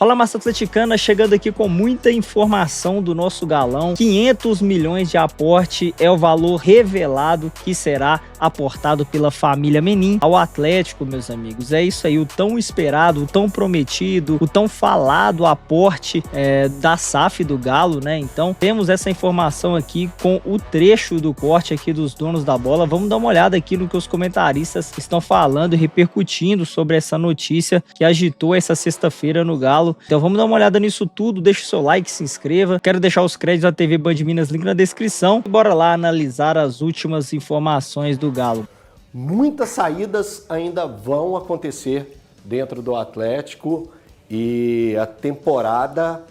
Fala, massa atleticana, chegando aqui com muita informação do nosso galão. 500 milhões de aporte é o valor revelado que será aportado pela família Menin ao Atlético, meus amigos. É isso aí, o tão esperado, o tão prometido, o tão falado aporte da SAF do Galo, né? Então, temos essa informação aqui com o trecho do corte aqui dos donos da bola. Vamos dar uma olhada aqui no que os comentaristas estão falando e repercutindo sobre essa notícia que agitou essa sexta-feira no Galo. Então vamos dar uma olhada nisso tudo, deixa o seu like, se inscreva. Quero deixar os créditos da TV Band Minas, link na descrição. Bora lá analisar as últimas informações do Galo. Muitas saídas ainda vão acontecer dentro do Atlético e a temporada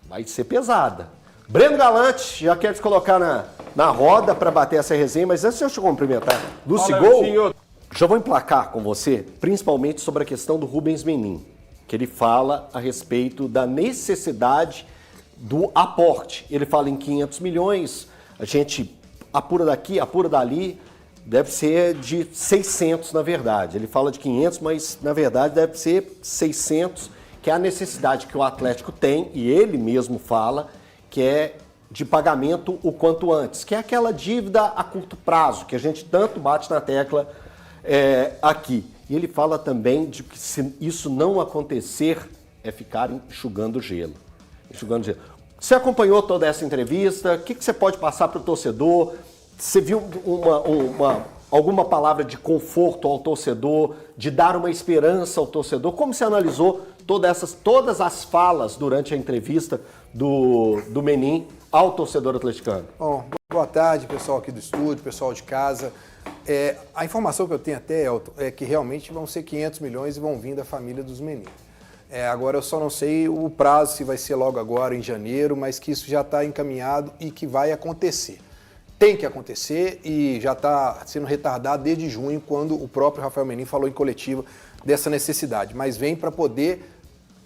vai ser pesada. Breno Galante, já quero te colocar na roda para bater essa resenha, mas antes de eu te cumprimentar, Lucigol, já vou emplacar com você, principalmente sobre a questão do Rubens Menin, que ele fala a respeito da necessidade do aporte. Ele fala em 500 milhões, a gente apura daqui, apura dali, deve ser de 600 na verdade. Ele fala de 500, mas na verdade deve ser 600, que é a necessidade que o Atlético tem, e ele mesmo fala, que é de pagamento o quanto antes, que é aquela dívida a curto prazo, que a gente tanto bate na tecla aqui. E ele fala também de que se isso não acontecer, é ficar enxugando gelo. Você acompanhou toda essa entrevista? O que você pode passar para o torcedor? Você viu alguma palavra de conforto ao torcedor, de dar uma esperança ao torcedor? Como você analisou todas as falas durante a entrevista do Menin ao torcedor atleticano? Bom, boa tarde, pessoal aqui do estúdio, pessoal de casa. A informação que eu tenho até, Elton, é que realmente vão ser 500 milhões e vão vir da família dos Menin. Agora eu só não sei o prazo, se vai ser logo agora, em janeiro, mas que isso já está encaminhado e que vai acontecer. Tem que acontecer e já está sendo retardado desde junho, quando o próprio Rafael Menin falou em coletiva dessa necessidade. Mas vem para poder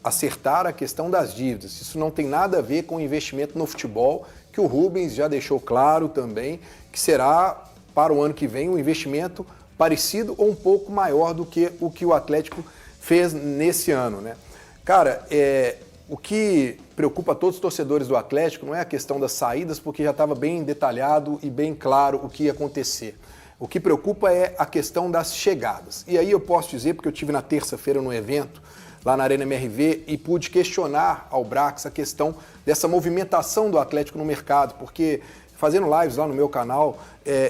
acertar a questão das dívidas. Isso não tem nada a ver com o investimento no futebol, que o Rubens já deixou claro também, que será para o ano que vem um investimento parecido ou um pouco maior do que o Atlético fez nesse ano, né? Cara, o que preocupa todos os torcedores do Atlético não é a questão das saídas, porque já estava bem detalhado e bem claro o que ia acontecer. O que preocupa é a questão das chegadas. E aí eu posso dizer, porque eu estive na terça-feira no evento, lá na Arena MRV, e pude questionar ao Brax a questão dessa movimentação do Atlético no mercado, porque fazendo lives lá no meu canal,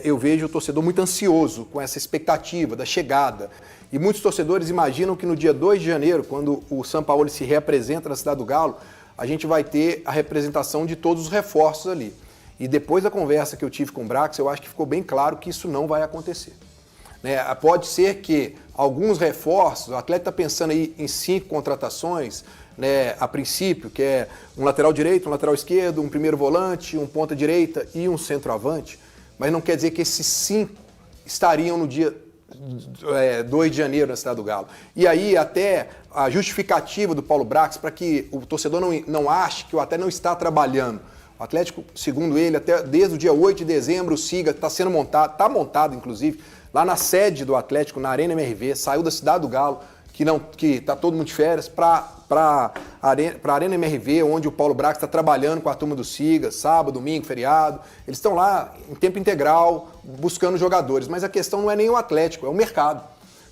eu vejo o torcedor muito ansioso com essa expectativa da chegada. E muitos torcedores imaginam que no dia 2 de janeiro, quando o Sampaoli se reapresenta na Cidade do Galo, a gente vai ter a representação de todos os reforços ali. E depois da conversa que eu tive com o Brax, eu acho que ficou bem claro que isso não vai acontecer. Pode ser que alguns reforços, o atleta está pensando aí em 5 contratações, a princípio, que é um lateral direito, um lateral esquerdo, um primeiro volante, um ponta direita e um centroavante, mas não quer dizer que esses 5 estariam no dia 2 de janeiro na Cidade do Galo. E aí até a justificativa do Paulo Brax para que o torcedor não ache que o Atlético não está trabalhando. O Atlético, segundo ele, até desde o dia 8 de dezembro, o SIGA está sendo montado, está montado inclusive, lá na sede do Atlético, na Arena MRV, saiu da Cidade do Galo, que está todo mundo de férias, para a Arena MRV, onde o Paulo Brax está trabalhando com a turma do SIGA, sábado, domingo, feriado. Eles estão lá em tempo integral, buscando jogadores. Mas a questão não é nem o Atlético, é o mercado.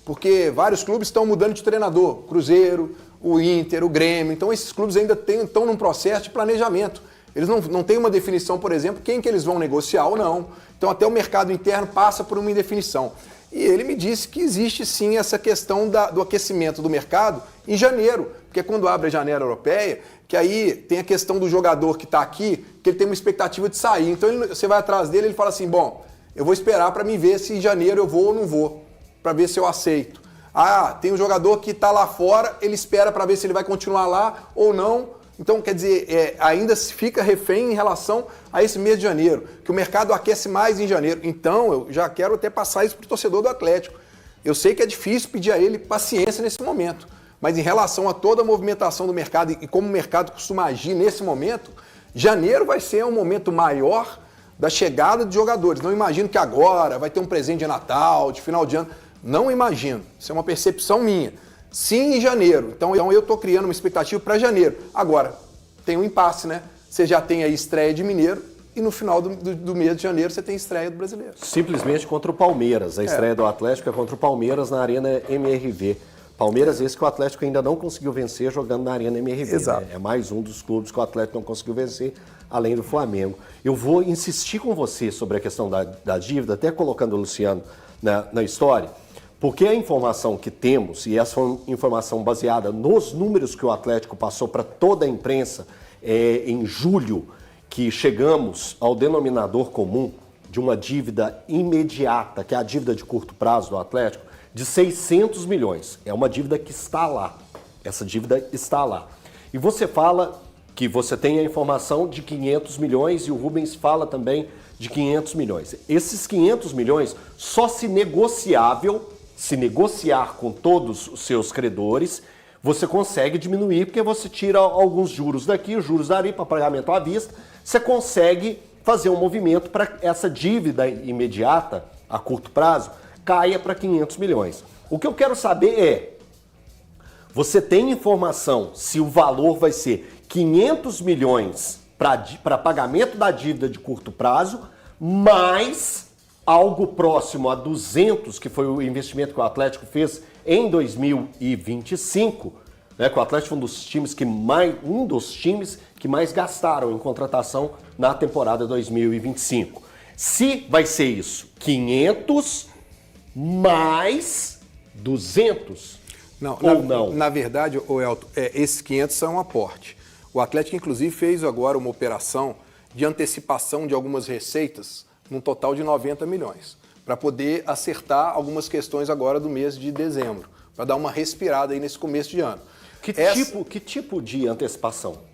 Porque vários clubes estão mudando de treinador. Cruzeiro, o Inter, o Grêmio. Então esses clubes ainda estão num processo de planejamento. Eles não têm uma definição, por exemplo, quem que eles vão negociar ou não. Então até o mercado interno passa por uma indefinição. E ele me disse que existe sim essa questão do aquecimento do mercado em janeiro, porque quando abre a janela europeia, que aí tem a questão do jogador que está aqui, que ele tem uma expectativa de sair. Então você vai atrás dele e ele fala assim, bom, eu vou esperar para me ver se em janeiro eu vou ou não vou, para ver se eu aceito. Tem um jogador que está lá fora, ele espera para ver se ele vai continuar lá ou não. Então, quer dizer, ainda se fica refém em relação a esse mês de janeiro, que o mercado aquece mais em janeiro. Então, eu já quero até passar isso para o torcedor do Atlético. Eu sei que é difícil pedir a ele paciência nesse momento, mas em relação a toda a movimentação do mercado e como o mercado costuma agir nesse momento, janeiro vai ser um momento maior da chegada de jogadores. Não imagino que agora vai ter um presente de Natal, de final de ano. Não imagino. Isso é uma percepção minha. sim em janeiro. Então eu estou criando uma expectativa para janeiro. Agora, tem um impasse, né? Você já tem a estreia de Mineiro e no final do mês de janeiro você tem estreia do Brasileiro. Simplesmente contra o Palmeiras. A estreia do Atlético é contra o Palmeiras na Arena MRV. Palmeiras, esse que o Atlético ainda não conseguiu vencer jogando na Arena MRV. Exato. Né? É mais um dos clubes que o Atlético não conseguiu vencer, além do Flamengo. Eu vou insistir com você sobre a questão da dívida, até colocando o Luciano na história, porque a informação que temos, e essa foi uma informação baseada nos números que o Atlético passou para toda a imprensa em julho, que chegamos ao denominador comum de uma dívida imediata, que é a dívida de curto prazo do Atlético, de 600 milhões. É uma dívida que está lá. Essa dívida está lá. E você fala que você tem a informação de 500 milhões e o Rubens fala também de 500 milhões. Esses 500 milhões só se negociar com todos os seus credores, você consegue diminuir, porque você tira alguns juros daqui, os juros dali para pagamento à vista, você consegue fazer um movimento para essa dívida imediata, a curto prazo, caia para 500 milhões. O que eu quero saber é, você tem informação se o valor vai ser 500 milhões para pagamento da dívida de curto prazo, mais algo próximo a 200, que foi o investimento que o Atlético fez em 2025, né, que o Atlético foi um dos times que mais gastaram em contratação na temporada 2025. Se vai ser isso, 500 mais 200 não? Na verdade, Elton, esses 500 são um aporte. O Atlético, inclusive, fez agora uma operação de antecipação de algumas receitas, num total de 90 milhões, para poder acertar algumas questões agora do mês de dezembro, para dar uma respirada aí nesse começo de ano. Que tipo de antecipação?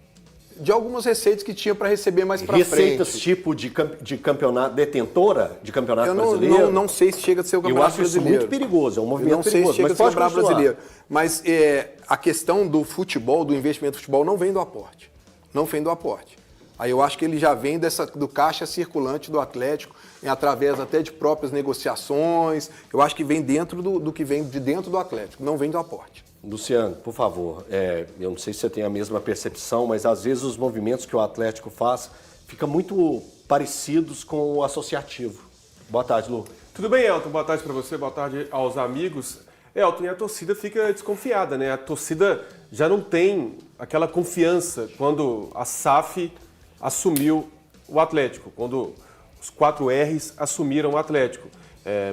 De algumas receitas que tinha para receber mais para frente. Receitas tipo de campeonato, detentora de campeonato brasileiro? Eu não sei se chega a ser o campeonato brasileiro. Eu acho isso muito perigoso, é um movimento perigoso. Não sei se chega a ser o campeonato brasileiro. Mas a questão do futebol, do investimento no futebol, não vem do aporte. Não vem do aporte. Aí eu acho que ele já vem do caixa circulante do Atlético, através até de próprias negociações. Eu acho que vem dentro do que vem de dentro do Atlético, não vem do aporte. Luciano, por favor, eu não sei se você tem a mesma percepção, mas às vezes os movimentos que o Atlético faz ficam muito parecidos com o associativo. Boa tarde, Lu. Tudo bem, Elton? Boa tarde para você, boa tarde aos amigos. Elton, e a torcida fica desconfiada, né? A torcida já não tem aquela confiança quando a SAF assumiu o Atlético, quando os 4 R's assumiram o Atlético.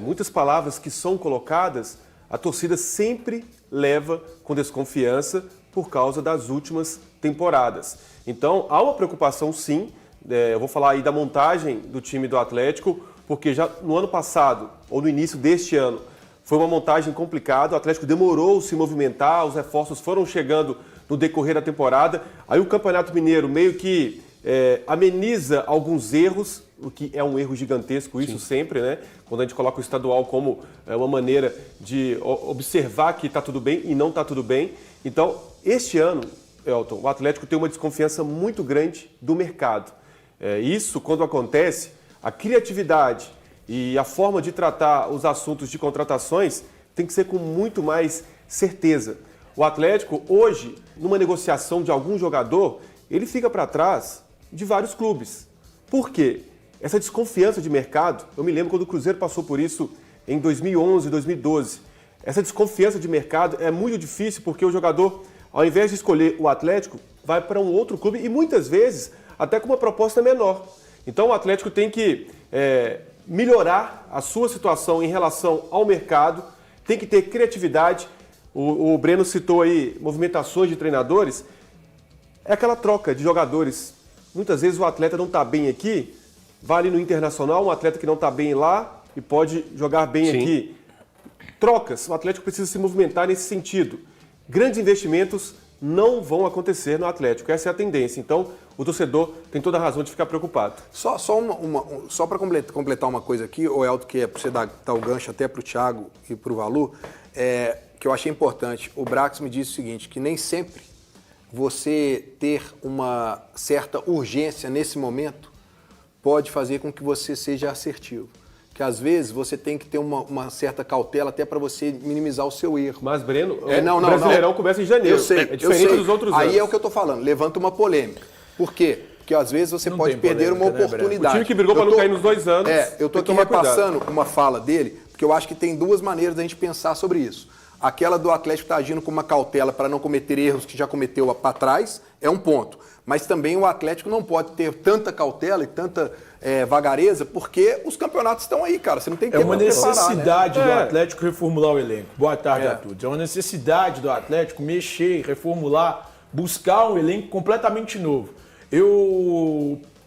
Muitas palavras que são colocadas, a torcida sempre leva com desconfiança por causa das últimas temporadas. Então, há uma preocupação sim, eu vou falar aí da montagem do time do Atlético, porque já no ano passado, ou no início deste ano, foi uma montagem complicada, o Atlético demorou a se movimentar, os reforços foram chegando no decorrer da temporada, aí o Campeonato Mineiro meio que ameniza alguns erros, o que é um erro gigantesco, isso sempre, né? Quando a gente coloca o estadual como uma maneira de observar que está tudo bem e não está tudo bem. Então, este ano, Elton, o Atlético tem uma desconfiança muito grande do mercado. Isso, quando acontece, a criatividade e a forma de tratar os assuntos de contratações tem que ser com muito mais certeza. O Atlético, hoje, numa negociação de algum jogador, ele fica para trás de vários clubes. Por quê? Essa desconfiança de mercado, eu me lembro quando o Cruzeiro passou por isso em 2011, 2012. Essa desconfiança de mercado é muito difícil porque o jogador, ao invés de escolher o Atlético, vai para um outro clube e muitas vezes até com uma proposta menor. Então o Atlético tem que melhorar a sua situação em relação ao mercado, tem que ter criatividade. O Breno citou aí movimentações de treinadores. É aquela troca de jogadores. Muitas vezes o atleta não está bem aqui, vai ali no Internacional, um atleta que não está bem lá e pode jogar bem aqui. Trocas, o Atlético precisa se movimentar nesse sentido. Grandes investimentos não vão acontecer no Atlético, essa é a tendência. Então, o torcedor tem toda a razão de ficar preocupado. Só para completar uma coisa aqui, o Elton, que é para você dar o gancho até para o Thiago e para o Valu, que eu achei importante. O Brax me disse o seguinte, que nem sempre você ter uma certa urgência nesse momento pode fazer com que você seja assertivo. que às vezes você tem que ter uma certa cautela até para você minimizar o seu erro. Mas, Breno, não, o Brasileirão começa em janeiro. Eu sei, é diferente dos outros anos. Aí é o que eu tô falando, levanta uma polêmica. Por quê? Porque às vezes você pode perder uma oportunidade. O time que brigou para não cair nos 2 anos. Eu tô aqui repassando uma fala dele, porque eu acho que tem 2 maneiras da gente pensar sobre isso. Aquela do Atlético tá agindo com uma cautela para não cometer erros que já cometeu para trás, é um ponto. Mas também o Atlético não pode ter tanta cautela e tanta vagareza, porque os campeonatos estão aí, cara. Você não tem que É uma necessidade preparar, né? do Atlético reformular o elenco. Boa tarde a todos. É uma necessidade do Atlético mexer, reformular, buscar um elenco completamente novo.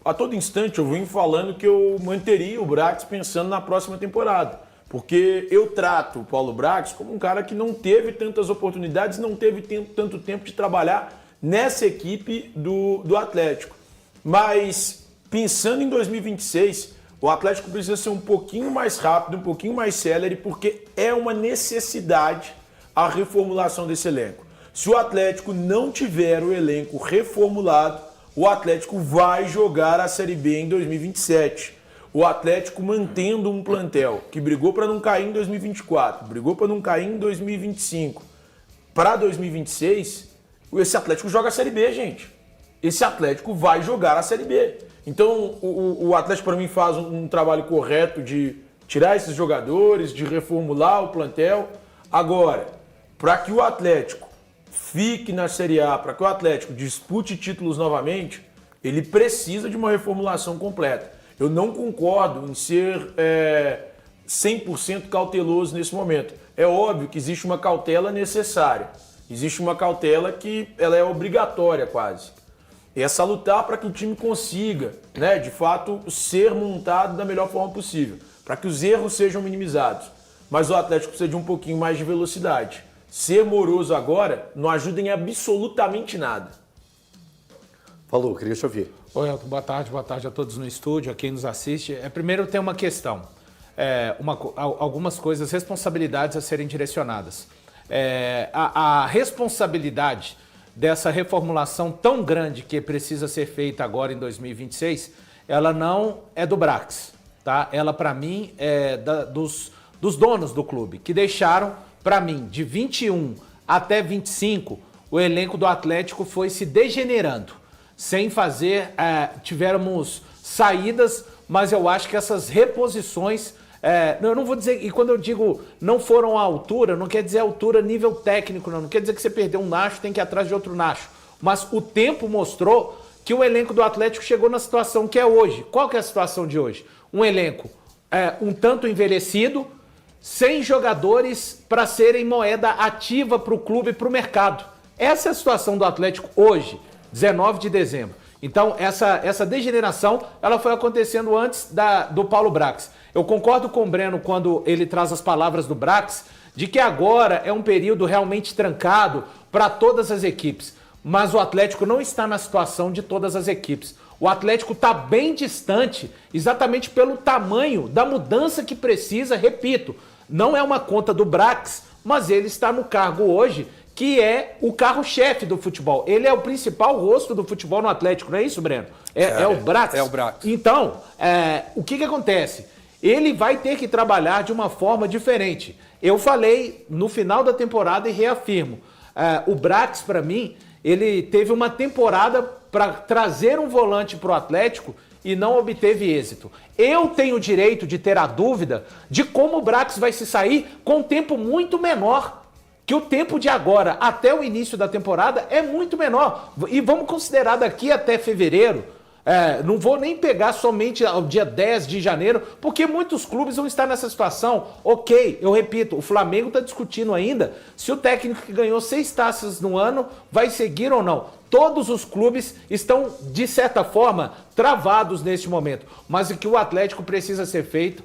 A todo instante, eu venho falando que eu manteria o Brax pensando na próxima temporada. Porque eu trato o Paulo Brax como um cara que não teve tantas oportunidades, não teve tanto tempo de trabalhar nessa equipe do Atlético. Mas, pensando em 2026, o Atlético precisa ser um pouquinho mais rápido, um pouquinho mais célere, porque é uma necessidade a reformulação desse elenco. Se o Atlético não tiver o elenco reformulado, o Atlético vai jogar a Série B em 2027. O Atlético mantendo um plantel que brigou para não cair em 2024, brigou para não cair em 2025, para 2026, esse Atlético joga a Série B, gente. Esse Atlético vai jogar a Série B. Então, o Atlético, para mim, faz um trabalho correto de tirar esses jogadores, de reformular o plantel. Agora, para que o Atlético fique na Série A, para que o Atlético dispute títulos novamente, ele precisa de uma reformulação completa. Eu não concordo em ser 100% cauteloso nesse momento. É óbvio que existe uma cautela necessária. Existe uma cautela que ela é obrigatória quase. É salutar para que o time consiga, né, de fato, ser montado da melhor forma possível, para que os erros sejam minimizados. Mas o Atlético precisa de um pouquinho mais de velocidade. Ser moroso agora não ajuda em absolutamente nada. Falou, queria te ouvir. Oi, Elton, boa tarde a todos no estúdio, a quem nos assiste. Primeiro tem uma questão, algumas coisas, responsabilidades a serem direcionadas. A responsabilidade dessa reformulação tão grande que precisa ser feita agora em 2026, ela não é do Brax, tá? Ela, para mim, é dos donos do clube, que deixaram, para mim, de 21 até 25, o elenco do Atlético foi se degenerando. Sem fazer, tivemos saídas, mas eu acho que essas reposições, eu não vou dizer, e quando eu digo não foram à altura, não quer dizer altura nível técnico, não quer dizer que você perdeu um Nacho, tem que ir atrás de outro Nacho, mas o tempo mostrou que o elenco do Atlético chegou na situação que é hoje. Qual que é a situação de hoje? Um elenco um tanto envelhecido, sem jogadores para serem moeda ativa para o clube e para o mercado. Essa é a situação do Atlético hoje, 19 de dezembro. Então, essa degeneração, ela foi acontecendo antes do Paulo Brax. Eu concordo com o Breno quando ele traz as palavras do Brax, de que agora é um período realmente trancado para todas as equipes. Mas o Atlético não está na situação de todas as equipes. O Atlético está bem distante, exatamente pelo tamanho da mudança que precisa, repito, não é uma conta do Brax, mas ele está no cargo hoje, que é o carro-chefe do futebol. Ele é o principal rosto do futebol no Atlético, não é isso, Breno? É o Brax? É o Brax. Então, o que acontece? Ele vai ter que trabalhar de uma forma diferente. Eu falei no final da temporada e reafirmo. O Brax, para mim, ele teve uma temporada para trazer um volante para o Atlético e não obteve êxito. Eu tenho o direito de ter a dúvida de como o Brax vai se sair com um tempo muito menor. Que o tempo de agora até o início da temporada é muito menor. E vamos considerar daqui até fevereiro, não vou nem pegar somente ao dia 10 de janeiro, porque muitos clubes vão estar nessa situação. Ok, eu repito, o Flamengo está discutindo ainda se o técnico que ganhou 6 taças no ano vai seguir ou não. Todos os clubes estão, de certa forma, travados neste momento. Mas o que o Atlético precisa ser feito,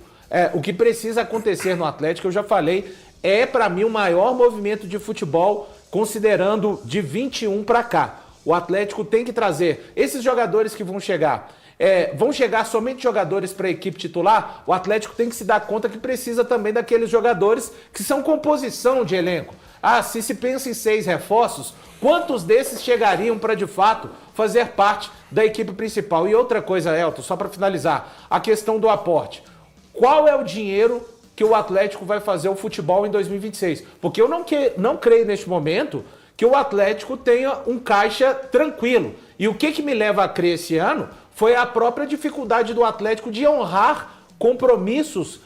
o que precisa acontecer no Atlético, eu já falei, é para mim o maior movimento de futebol, considerando de 21 para cá. O Atlético tem que trazer esses jogadores que vão chegar somente jogadores para a equipe titular. O Atlético tem que se dar conta que precisa também daqueles jogadores que são composição de elenco. Se pensa em 6 reforços, quantos desses chegariam para de fato fazer parte da equipe principal? E outra coisa, Elton, só para finalizar, a questão do aporte. qual é o dinheiro que o Atlético vai fazer o futebol em 2026. Porque eu não creio neste momento que o Atlético tenha um caixa tranquilo. E o que me leva a crer esse ano foi a própria dificuldade do Atlético de honrar compromissos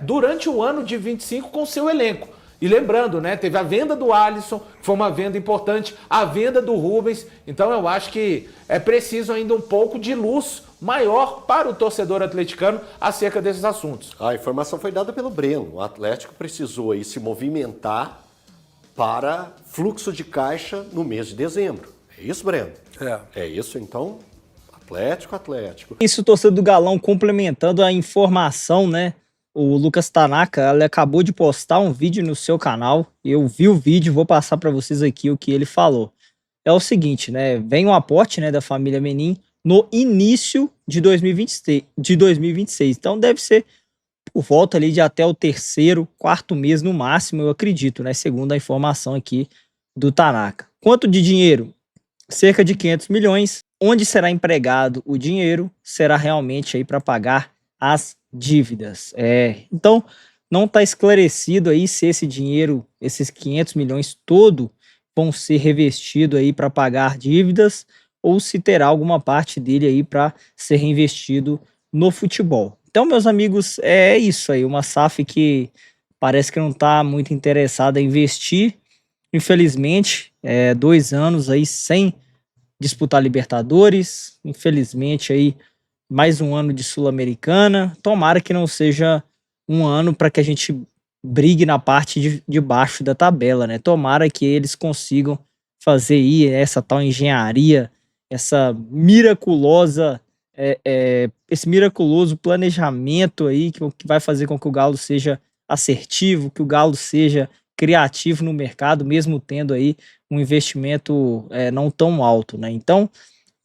durante o ano de 25 com seu elenco. E lembrando, né, teve a venda do Alisson, que foi uma venda importante, a venda do Rubens. Então eu acho que é preciso ainda um pouco de luz maior para o torcedor atleticano acerca desses assuntos. A informação foi dada pelo Breno. O Atlético precisou aí se movimentar para fluxo de caixa no mês de dezembro. É isso, Breno? É isso, então, Atlético. Isso, torcedor do Galão, complementando a informação, né? O Lucas Tanaka, ele acabou de postar um vídeo no seu canal. Eu vi o vídeo, vou passar para vocês aqui o que ele falou. É o seguinte, né? Vem um aporte, né, da família Menin no início de 2026. Então deve ser por volta ali de até o terceiro, quarto mês no máximo, eu acredito, né? Segundo a informação aqui do Tanaka. Quanto de dinheiro? Cerca de 500 milhões. Onde será empregado o dinheiro será realmente aí para pagar as dívidas. Então, não está esclarecido aí se esse dinheiro, esses 500 milhões todo, vão ser revestidos aí para pagar dívidas ou se terá alguma parte dele aí para ser reinvestido no futebol. Então, meus amigos, é isso aí. Uma SAF que parece que não está muito interessada em investir. Infelizmente, 2 anos aí sem disputar Libertadores. Infelizmente, aí mais um ano de Sul-Americana. Tomara que não seja um ano para que a gente brigue na parte de baixo da tabela, né? Tomara que eles consigam fazer aí essa tal engenharia, essa miraculosa, esse miraculoso planejamento aí que vai fazer com que o Galo seja assertivo, que o Galo seja criativo no mercado, mesmo tendo aí um investimento não tão alto, né? Então,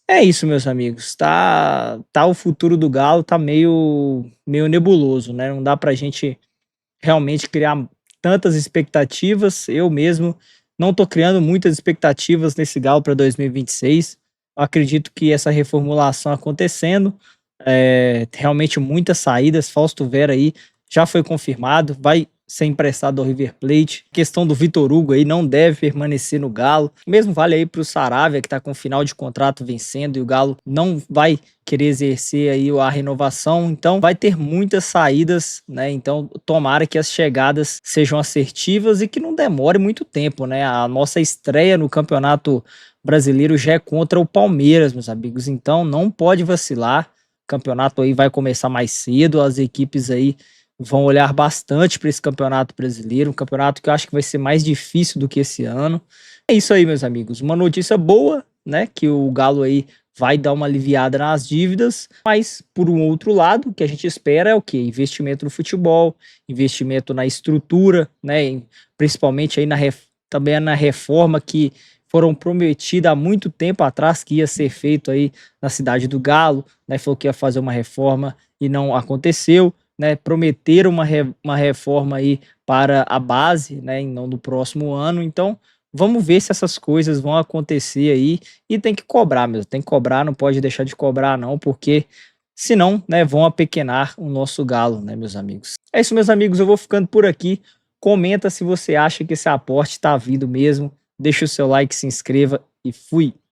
é isso, meus amigos. Tá o futuro do Galo tá meio nebuloso, né? Não dá pra gente realmente criar tantas expectativas. Eu mesmo não tô criando muitas expectativas nesse Galo para 2026. Eu acredito que essa reformulação acontecendo, realmente muitas saídas. Fausto Vera aí já foi confirmado, vai ser emprestado ao River Plate. A questão do Vitor Hugo aí não deve permanecer no Galo. O mesmo vale aí para o Saravia, que está com o final de contrato vencendo e o Galo não vai querer exercer aí a renovação. Então vai ter muitas saídas, né? Então tomara que as chegadas sejam assertivas e que não demore muito tempo, né? A nossa estreia no Campeonato Brasileiro já é contra o Palmeiras, meus amigos. Então não pode vacilar. O campeonato aí vai começar mais cedo, as equipes aí vão olhar bastante para esse campeonato brasileiro, um campeonato que eu acho que vai ser mais difícil do que esse ano. É isso aí, meus amigos. Uma notícia boa, né? Que o Galo aí vai dar uma aliviada nas dívidas, mas por um outro lado, o que a gente espera é o quê? Investimento no futebol, investimento na estrutura, né? Principalmente aí também na reforma que foram prometidas há muito tempo atrás que ia ser feito aí na cidade do Galo, né? Falou que ia fazer uma reforma e não aconteceu. Né, prometeram uma reforma aí para a base, né, não do próximo ano. Então vamos ver se essas coisas vão acontecer aí e tem que cobrar mesmo, tem que cobrar, não pode deixar de cobrar não, porque senão, né, vão apequenar o nosso Galo, né, meus amigos. É isso, meus amigos, eu vou ficando por aqui. Comenta se você acha que esse aporte está vindo mesmo, deixa o seu like, se inscreva e fui!